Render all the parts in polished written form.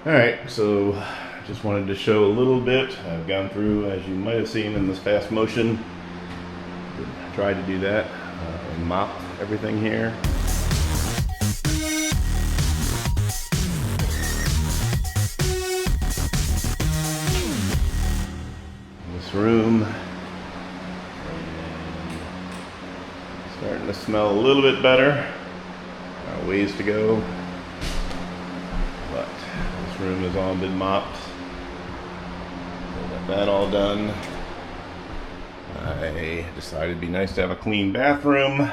Alright, so just wanted to show a little bit. I've gone through, as you might have seen in this fast motion, tried to do that and mop everything here. This room starting to smell a little bit better. Ways to go, but this room has all been mopped. So got that all done. I decided it'd be nice to have a clean bathroom.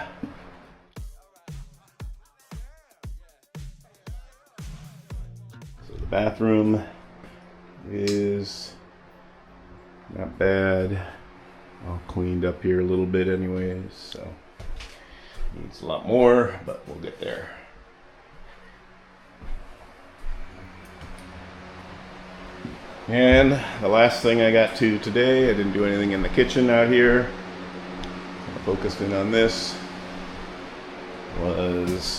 So the bathroom is not bad. All cleaned up here a little bit anyways, so needs a lot more, but we'll get there. And the last thing I got to today, I didn't do anything in the kitchen out here. I focused in on this.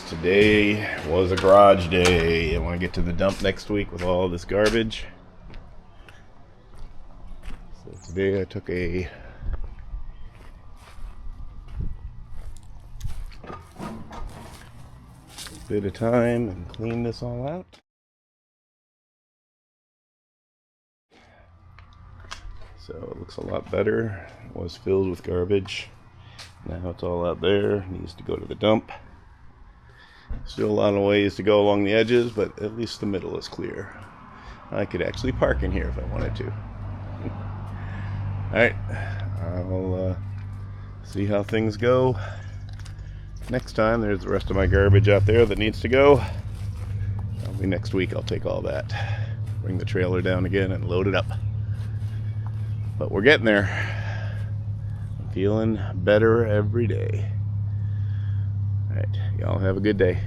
Today was a garage day. I want to get to the dump next week with all this garbage. So today I took a bit of time and cleaned this all out. So it looks a lot better. It was filled with garbage. Now it's all out there. It needs to go to the dump. Still a lot of ways to go along the edges, but at least the middle is clear. I could actually park in here if I wanted to. Alright, I'll see how things go. Next time, there's the rest of my garbage out there that needs to go. That'll be next week. I'll take all that. Bring the trailer down again and load it up. But we're getting there. I'm feeling better every day. Alright, y'all have a good day.